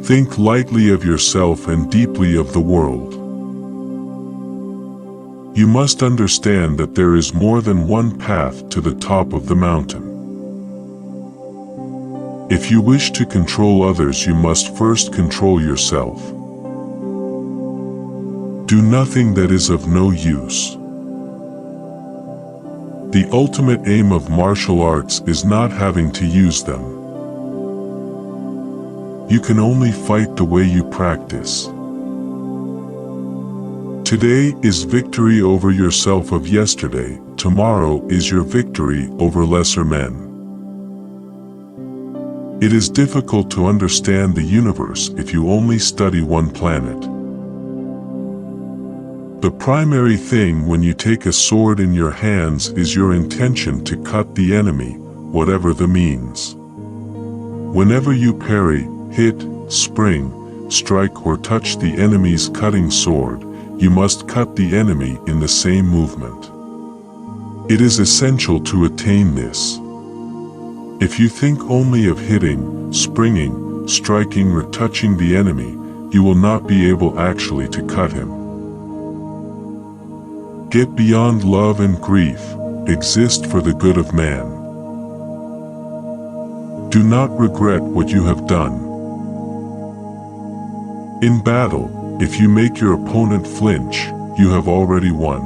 Think lightly of yourself and deeply of the world. You must understand that there is more than one path to the top of the mountain. If you wish to control others, you must first control yourself. Do nothing that is of no use. The ultimate aim of martial arts is not having to use them. You can only fight the way you practice. Today is victory over yourself of yesterday, tomorrow is your victory over lesser men. It is difficult to understand the universe if you only study one planet. The primary thing when you take a sword in your hands is your intention to cut the enemy, whatever the means. Whenever you parry, hit, spring, strike or touch the enemy's cutting sword, you must cut the enemy in the same movement. It is essential to attain this. If you think only of hitting, springing, striking or touching the enemy, you will not be able actually to cut him. Get beyond love and grief, exist for the good of man. Do not regret what you have done. In battle, if you make your opponent flinch, you have already won.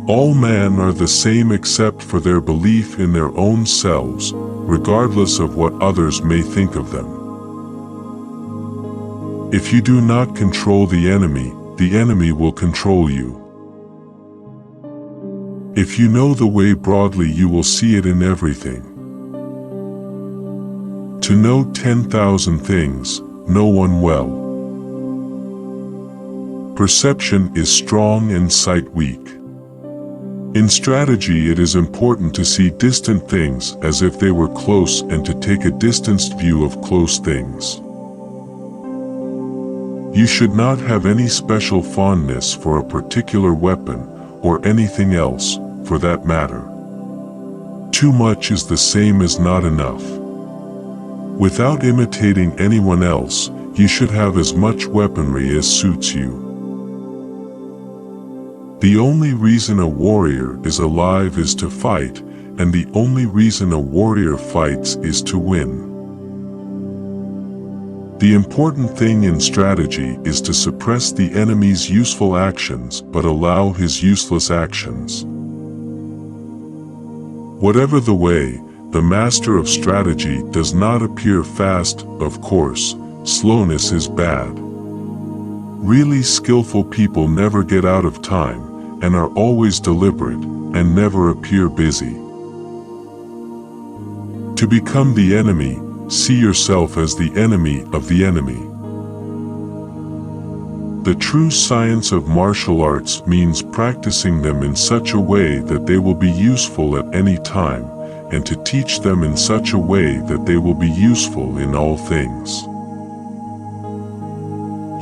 All men are the same except for their belief in their own selves, regardless of what others may think of them. If you do not control the enemy will control you. If you know the way broadly, you will see it in everything. To know 10,000 things, know one well. Perception is strong and sight weak. In strategy, it is important to see distant things as if they were close and to take a distanced view of close things. You should not have any special fondness for a particular weapon, or anything else, for that matter. Too much is the same as not enough. Without imitating anyone else, you should have as much weaponry as suits you. The only reason a warrior is alive is to fight, and the only reason a warrior fights is to win. The important thing in strategy is to suppress the enemy's useful actions but allow his useless actions. Whatever the way, the master of strategy does not appear fast, of course, slowness is bad. Really skillful people never get out of time, and are always deliberate, and never appear busy. To become the enemy, see yourself as the enemy of the enemy. The true science of martial arts means practicing them in such a way that they will be useful at any time, and to teach them in such a way that they will be useful in all things.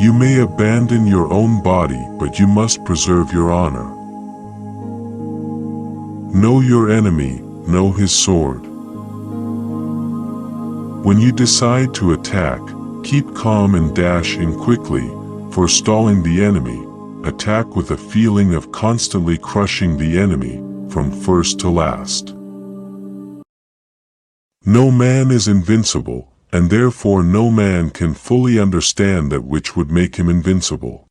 You may abandon your own body, but you must preserve your honor. Know your enemy, know his sword. When you decide to attack, keep calm and dash in quickly, forestalling the enemy. Attack with a feeling of constantly crushing the enemy, from first to last. No man is invincible, and therefore no man can fully understand that which would make him invincible.